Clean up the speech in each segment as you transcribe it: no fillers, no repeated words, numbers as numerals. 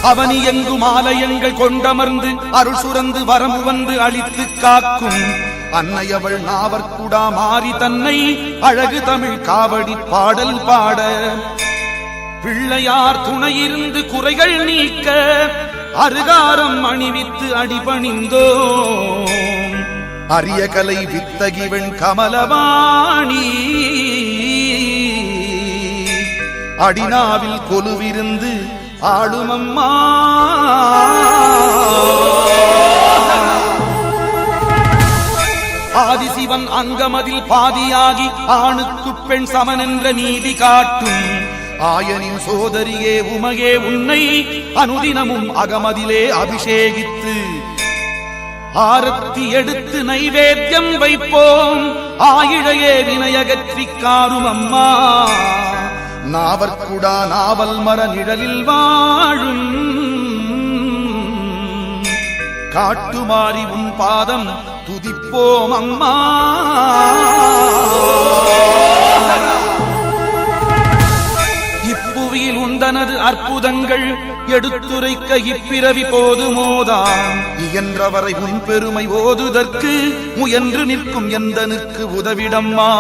அவனி எங்கும் ஆலயங்கள் கொண்டமர்ந்து அருள் சுரந்து வரமு வந்து அளித்து காக்கும் அன்னையவள் நாவற்குடா மாறி தன்னை அழகு தமிழ் காவடி பாடல் பாட பிள்ளையார் துணையிருந்து குறைகள் நீக்க அருகாரம் அணிவித்து அடிபணிந்தோம் அரிய கலை வித்தகிவன் கமலவாணி அடினாவில் கொலுவிருந்து ஆளுமம்மா ஆதிசிவன் அங்கமதில் பாதியாகி ஆணுக்கு பெண் சமன் என்ற நீதி காட்டும் ஆயனின் சோதரியே உமையே உன்னை அனுதினமும் அகமதிலே அபிஷேகித்து ஆரத்தி எடுத்து நைவேத்தியம் வைப்போம் ஆயிழையே வினையகற்றி காரும் அம்மா நாவற்குடா நாவல் மர நிழலில் வாழும் காட்டுமாறி உன் பாதம் துதிப்போம் அம்மா இப்புவியில் உந்தனது அற்புதங்கள் எடுத்துரைக்க இப்பிறவி போதுமோதான் இயன்றவரை உன் பெருமை ஓதுதற்கு முயன்று நிற்கும் எந்தனுக்கு உதவிடம்மா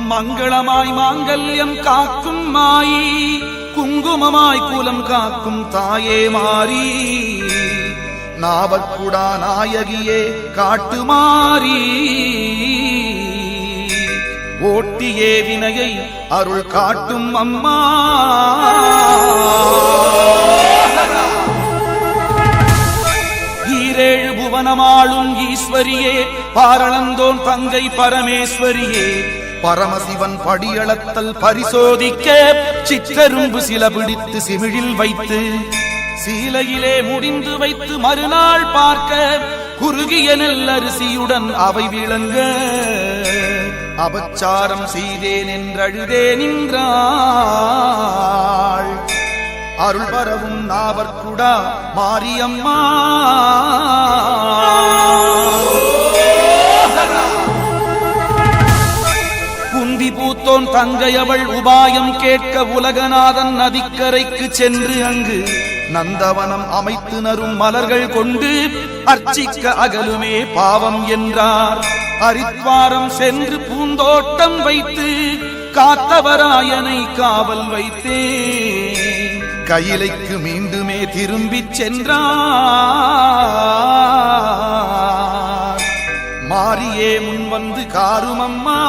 மங்களமாய் மாங்கல்யம் காக்கும் மாயி குங்குமமாய் குலம் காக்கும் தாயே மாறி நாவற்குடா நாயகியே காட்டுமாறி ஓட்டியே வினையை அருள் காட்டும் அம்மா ஈரேழு புவனமாளும் ஈஸ்வரியே பாரணந்தோன் தங்கை பரமேஸ்வரியே பரமசிவன் படியளத்தல் பரிசோதிக்க சிற்றரும்பு சில பிடித்து சிமிழில் வைத்து சீலையிலே முடிந்து வைத்து மறுநாள் பார்க்க குறுகிய நெல்லரிசியுடன் அவை விளங்க அபச்சாரம் செய்தேன் என்றழுதே நின்றாள் அருள் பரவும் நாவற்குடா மாரியம்மா குந்தி பூத்தோன் தங்கையவள் உபாயம் கேட்க உலகநாதன் நதிக்கரைக்கு சென்று அங்கு நந்தவனம் அமைத்து நரும் மலர்கள் கொண்டு அர்ச்சிக்க அகலுமே பாவம் என்றார் ஹரித்வாரம் சென்று பூந்தோட்டம் வைத்து காத்தவராயனை காவல் வைத்தே கையிலைக்கு மீண்டுமே திரும்பிச் சென்றார் மாரியே முன் வந்து காருமம்மா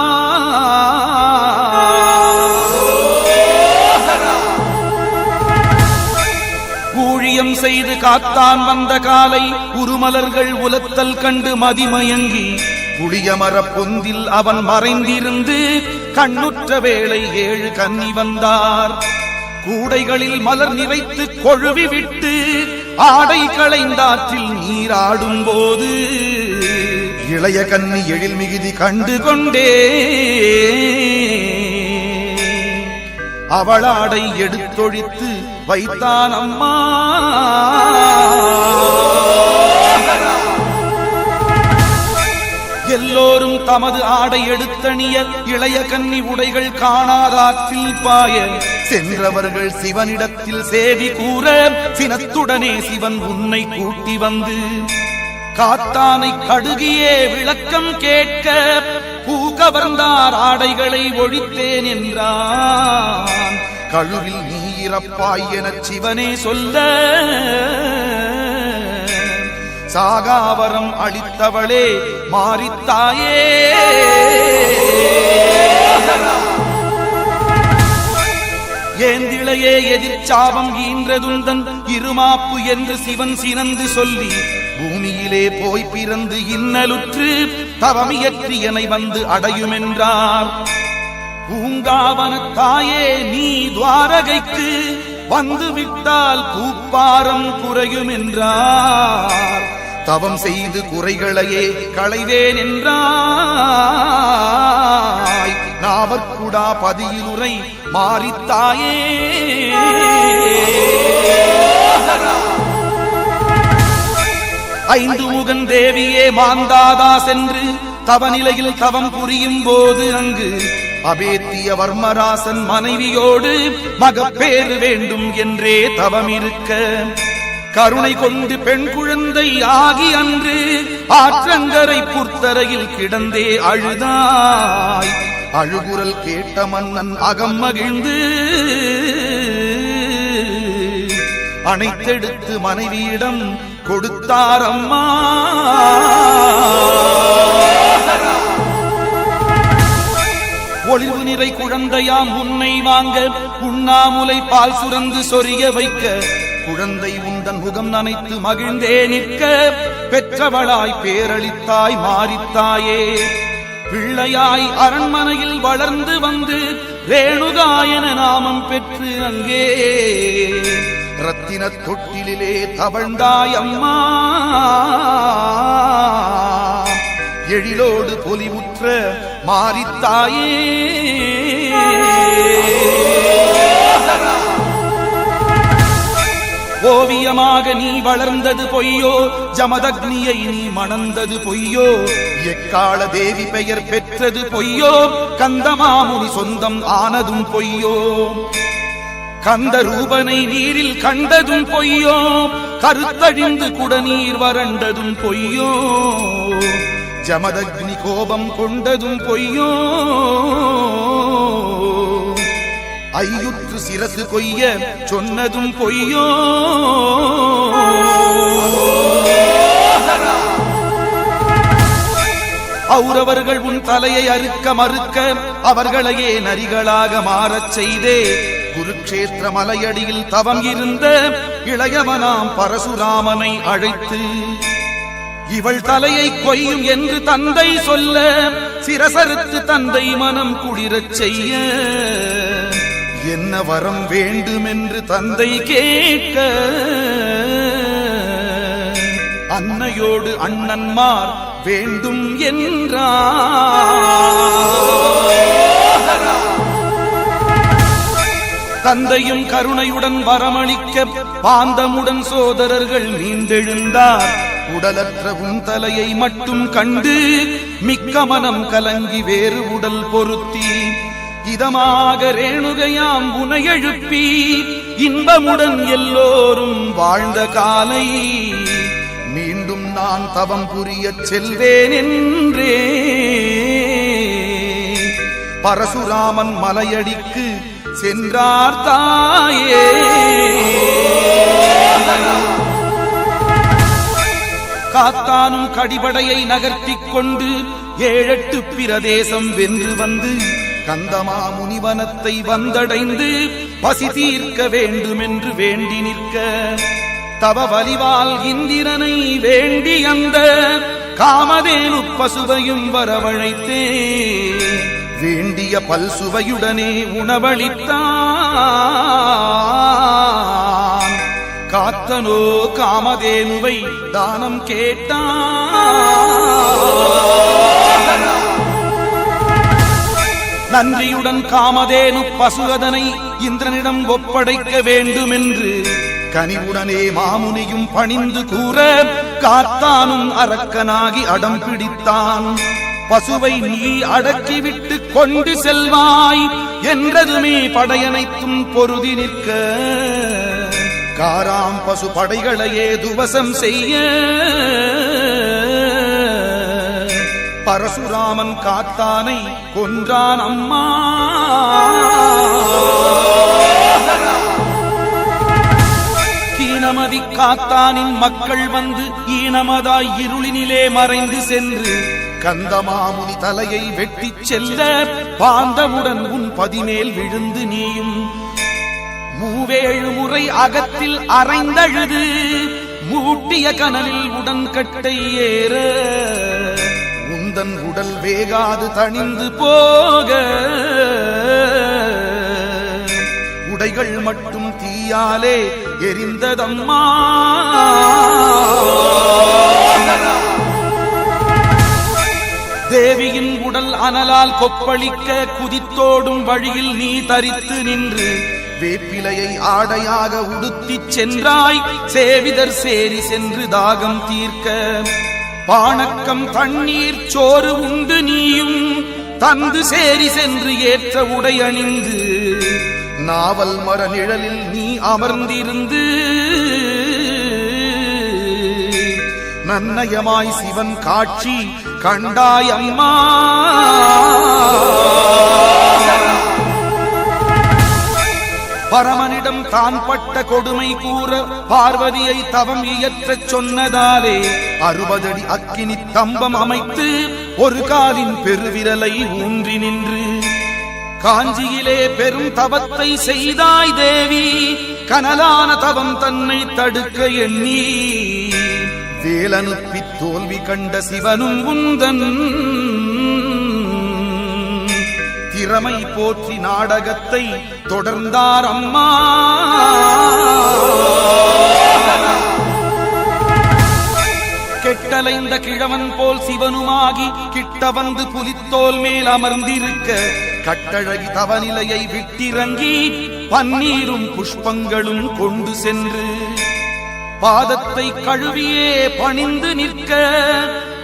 ஊழியம் செய்து காத்தான் வந்த காலை உருமலர்கள் உலத்தல் கண்டு மதிமயங்கி புளியமர பொந்தில் அவன் மறைந்திருந்து கண்ணுற்ற வேளை 7 கன்னி வந்தார் கூடைகளில் மலர் நிறைத்து கொழுவி விட்டு ஆடை களைந்தாற்றில் நீராடும் போது இளைய கன்னி எழில் மிகுதி கண்டு கொண்டே அவளாடை எடுத்தொழித்து வைத்தான் அம்மா எல்லோரும் தமது ஆடை எடுத்தணிய இளைய கன்னி உடைகள் காணாதாற்றில் பாய சென்றவர்கள் சிவனிடத்தில் சேதி கூற சினத்துடனே சிவன் உன்னை கூட்டி வந்து காத்தானை கடுகியே விளக்கம் கேட்க பூகவர்ந்தார் ஆடைகளை ஒழித்தேன் என்றான் கழுவில் நீரப்பாய் எனச் சிவனே சொல்ல சாகாவரம் அளித்தவளே மாரித்தாயே ஏந்திளையே எதிர்ச்சாபம் ஈன்றதுந்தன் இருமாப்பு என்று சிவன் சினந்து சொல்லி பூமியிலே போய் பிறந்து இன்னலுற்று தவமியற்றியனை வந்து அடையுமென்றார் பூங்காவனத்தாயே நீ துவாரகைக்கு வந்து விட்டால் பூப்பாரம் குறையும் என்றார் தவம் செய்து குறைகளையே களைவேன் என்றாய் நாவற்குடா பதியிலுரை மாரித்தாயே ஐந்து முகன் தேவியே மாந்தாதா சென்று தவநிலையில் தவம் புரியும் போது அங்கு அபேத்திய வர்மராசன் மனைவியோடு மகப்பேறு வேண்டும் என்றே தவம் இருக்க கருணை கொண்டு பெண் குழந்தை ஆகி அன்று ஆற்றங்கரை புர்த்தரையில் கிடந்தே அழுதாய். அழுகுரல் கேட்ட மன்னன் அகம் மகிழ்ந்து அணைத்தெடுத்து மனைவியிடம் கொடுத்தார் அம்மா. ஒளிவு நிறை குழந்தையாம் உன்னை வாங்க உண்ணாமுலை பால் சுரந்து சொரிய வைக்க குழந்தை உந்தன் முகம் நனைத்து மகிழ்ந்தே நிற்க பெற்றவளாய் பேரளித்தாய் மாறித்தாயே. பிள்ளையாய் அரண்மனையில் வளர்ந்து வந்து ரேணுகாயன நாமம் பெற்று அங்கே ரத்தின தொட்டிலே தவழ்ந்தாய் அம்மா. எழிலோடு பொலிவுற்ற மாறித்தாயே. ஓவியமாக நீ வளர்ந்தது பொய்யோ, ஜமதக்னியை நீ மணந்தது பொய்யோ, எக்கால தேவி பெயர் பெற்றது பொய்யோ, கந்தமாமுனி சொந்தம் ஆனதும் பொய்யோ, கந்த ரூபனை நீரில் கண்டதும் பொய்யோ, கருத்தழிந்து குடநீர் வறண்டதும் பொய்யோ, ஜமதக்னி கோபம் கொண்டதும் பொய்யோ, ஐயுற்று சிரசு கொய்ய சொன்னதும் பொய்யோ. அவுரவர்கள் உன் தலையை அறுக்க மறுக்க அவர்களையே நரிகளாக மாறச் செய்தே குருக்ஷேத்திர மலையடியில் தவம் இருந்த இளையவனாம் பரசுராமனை அழைத்து இவள் தலையை கொய்யும் என்று தந்தை சொல்ல சிரசறுத்து தந்தை மனம் குளிரச் செய்ய என்ன வரம் வேண்டுமென்று தந்தை கேட்க அன்னையோடு அண்ணன்மார் வேண்டும் என்றார். தந்தையும் கருணையுடன் வரமளிக்க பாந்தமுடன் சோதரர்கள் மீண்டெழுந்தார். உடலற்ற உன் தலையை மட்டும் கண்டு மிக்க மனம் கலங்கி வேறு உடல் பொருத்தி இதமாக ரேணுகையாம் உனை எழுப்பி இன்பமுடன் எல்லோரும் வாழ்ந்த காலை மீண்டும் நான் தவம் புரியச் செல்வேன் என்றே பரசுராமன் மலையடிக்கு சென்றார் தாயே. காத்தானும் கடிபடையை நகர்த்திக் கொண்டு 7-8 பிரதேசம் வென்று வந்து கந்தமா முனிவனத்தை வந்தடைந்து பசி தீர்க்க வேண்டுமென்று வேண்டி நிற்க தவ வலிவால் இந்திரனை வேண்டி அந்த காமதேனு பசுவையும் வரவழைத்தே வேண்டிய பல் சுவையுடனே உணவளித்தான். காத்தனோ காமதேனுவை தானம் கேட்டான். நன்றியுடன் காமதேனு பசுவதனை இந்திரனிடம் ஒப்படைக்க வேண்டுமென்று கனிவுடனே மாமுனியும் பணிந்து கூற காத்தானும் அரக்கனாகி அடம் பிடித்தான். பசுவை நீ அடக்கிவிட்டு கொண்டு செல்வாய் என்றதுமே படையனைத்தும் பொருதி நிற்க காராம் பசு படைகளையே துவசம் செய்ய பரசுராமன் காத்தானை கொன்றான் அம்மா. கீனமதி காத்தானின் மக்கள் வந்து ஈனமதாய் இருளினிலே மறைந்து சென்று கந்தமாமுனி தலையை வெட்டிச் செல்ல பாந்தமுடன் உன் பதிமேல் விழுந்து நீயும் 37 முறை அகத்தில் அரைந்தழுது மூட்டிய கனலில் உடன்கட்டை ஏற உந்தன் உடல் வேகாது தணிந்து போக உடைகள் மட்டும் தீயாலே எரிந்ததம்மா. தேவியின் உடல் அனலால் கொப்பளிக்க குதித்தோடும் வழியில் நீ தரித்து நின்று வேப்பிலையை ஆடையாக உடுத்திச் சென்றாய். சேவிதர் சேரி சென்று தாகம் தீர்க்க பானக்கம் தண்ணீர் சோறு உண்டு நீயும் தந்து சேரி சென்று ஏற்ற உடை அணிந்து நாவல் மர நிழலில் நீ அமர்ந்திருந்து நன்னயமாய் சிவன் காட்சி கண்டாய் அம்மா. பரமனிடம் தான் பட்ட கொடுமை கூற பார்வதியை தவம் இயற்றச் சொன்னதாலே 60 அடி அக்கினி தம்பம் அமைத்து ஒரு காலின் பெருவிரலை ஊன்றி நின்று காஞ்சியிலே பெரும் தவத்தை செய்தாய் தேவி. கனலான தவம் தன்னை தடுக்க எண்ணி வேலனுப்பி தோல்வி கண்ட சிவனும் உந்தன் திறமை போற்றி நாடகத்தை தொடர்ந்தார் அம்மா. கெட்டலைந்த கிழவன் போல் சிவனுமாகி கிட்ட வந்து புலித்தோல் மேல் அமர்ந்திருக்க கட்டழகி தவநிலையை விட்டிறங்கி பன்னீரும் புஷ்பங்களும் கொண்டு சென்று பாதத்தை கழுவியே பணிந்து நிற்க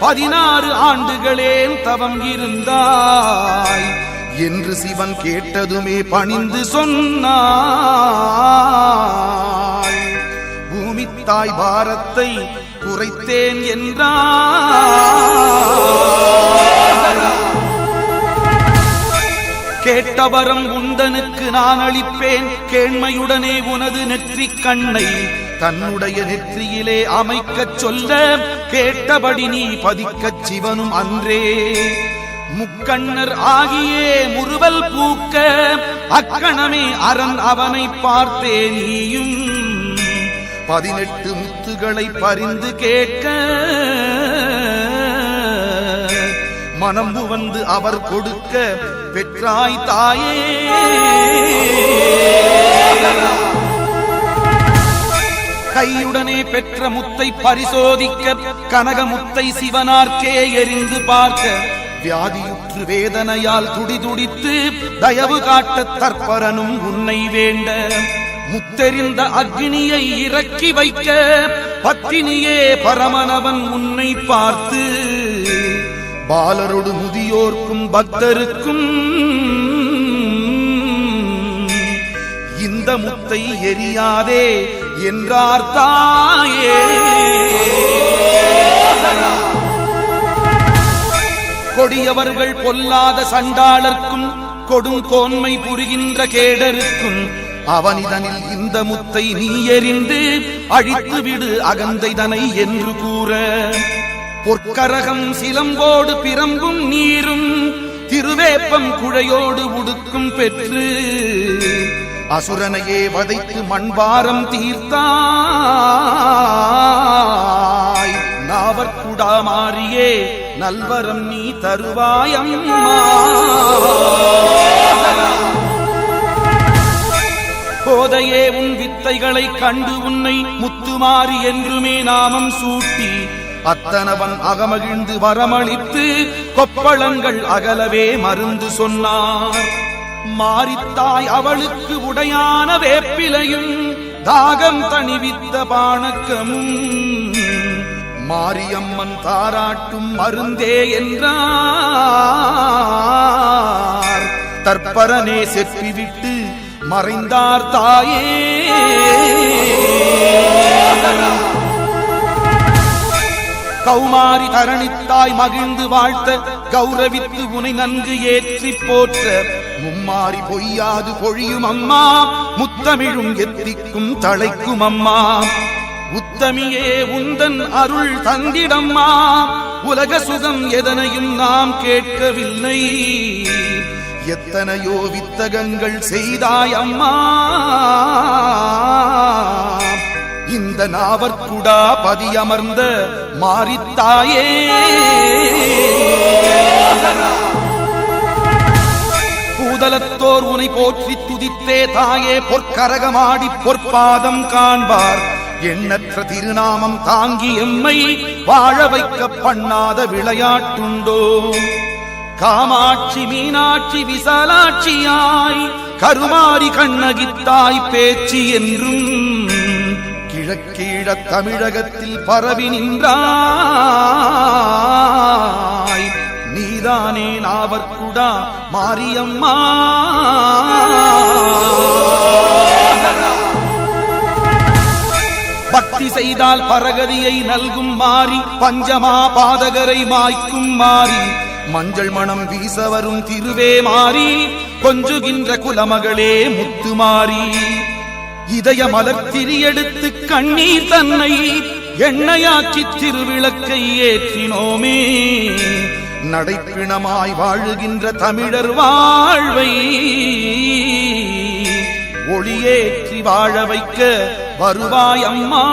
16 ஆண்டுகளே தவம் இருந்தாய் என்று சிவன் கேட்டதுமே பணிந்து சொன்னாய். பூமித்தாய் பாரத்தை குறைத்தேன் என்றார். கேட்டவரம் உந்தனுக்கு நான் அளிப்பேன், கேண்மையுடனே உனது நெற்றிக் கண்ணை தன்னுடைய நெற்றியிலே அமைக்கச் சொல்ல கேட்டபடி நீ பதிக்கச் சிவனும் அன்றே முக்கண்ணர் ஆகியே முறுவல் பூக்க அக்கணமே அரண் அவனை பார்த்தே நீயும் 18 முத்துகளை பரிந்து கேட்க மனம்பு வந்து அவர் கொடுக்க பெற்றாய் தாயே. கையுடனே பெற்ற முத்தை பரிசோதிக்க கனக முத்தை சிவனார்க்கே எரிந்து பார்க்க வியாதியுற்று வேதனையால் துடிதுடித்து தயவு காட்ட தற்பரனும் உன்னை வேண்ட முத்தெறிந்த அக்னியை இறக்கி வைக்க பத்தினியே பரமனவன் உன்னை பார்த்து பாலரோடு முதியோர்க்கும் பக்தருக்கும் இந்த முத்தை எரியாதே என்றார் தாயே. கொடியவர்கள் பொல்லாத சண்டாளர்க்கும் கொடுங்கோன்மை புரிகின்ற கேடருக்கும் அவனிதனில் இந்த முத்தை நீ எறிந்து அழித்து விடு அகந்தைதனை என்று கூற பொற்கரகம் சிலம்போடு பிரம்பும் நீரும் திருவேப்பம் குழையோடு உடுக்கும் பெற்று அசுரனையே வதைத்து மண்பாரம் தீர்த்தாய். நாவற்குடா மாறியே நல்வரம் நீ தருவாயம்மா. கோதையே உன் வித்தைகளை கண்டு உன்னை முத்துமாறி என்றுமே நாமம் சூட்டி அத்தனவன் அகமகிழ்ந்து வரமளித்து கொப்பளங்கள் அகலவே மருந்து சொன்னார். மாரித்தாய் அவளுக்கு உடையான வேப்பிலையும் தாகம் தணிவித்த பாணக்கமும் மாரியம்மன் தாராட்டும் மருந்தே என்றார். தற்பரனே செப்பிவிட்டு மறைந்தார் தாயே. கௌமாரி தரணித்தாய் மகிழ்ந்து வாழ்த்த கௌரவித்து உனை நன்கு ஏற்றி போற்ற மும்மாறி பொய்யாது பொழியும் அம்மா முத்தமிழும் எத்திக்கும் தழைக்கும் அம்மா. உத்தமியே உந்தன் அருள் தந்திடம்மா உலக சுகம் எதனையும் நாம் கேட்கவில்லை எத்தனையோ வித்தகங்கள் செய்தாய் அம்மா. இந்த நாவற்குடா பதியமர்ந்த மாரித்தாயே. பூதலத்தோர் உனை போற்றி துதித்தே தாயே பொற்கரகமாடி பொற்பாதம் காண்பார். எண்ணற்ற திருநாமம் தாங்கி எம்மை வாழ வைக்க பண்ணாத விளையாட்டுண்டோ. காமாட்சி மீனாட்சி விசாலாட்சியாய் கருமாரி கண்ணகித்தாய் பேச்சு என்றும் கிழக்கீழ தமிழகத்தில் பரவி நின்றாய். நீத நீதானே நாவற்குடா மாரியம்மா. பக்தி செய்தால் பரகதியை நல்கும் மாறி, பஞ்சமா பாதகரை மாய்க்கும் மாறி, மஞ்சள் மணம் வீச வரும் திருவே மாறி, கொஞ்சுகின்ற குலமகளே முத்து மாறி. இதய மலர்த்திரி எடுத்து கண்ணீர் தன்னை எண்ணெயாக்கி திருவிளக்கை ஏற்றினோமே. நடைப்பிணமாய் வாழுகின்ற தமிழர் வாழ்வை ஒளியேற்றி வாழ வைக்க வருவாய் அம்மா.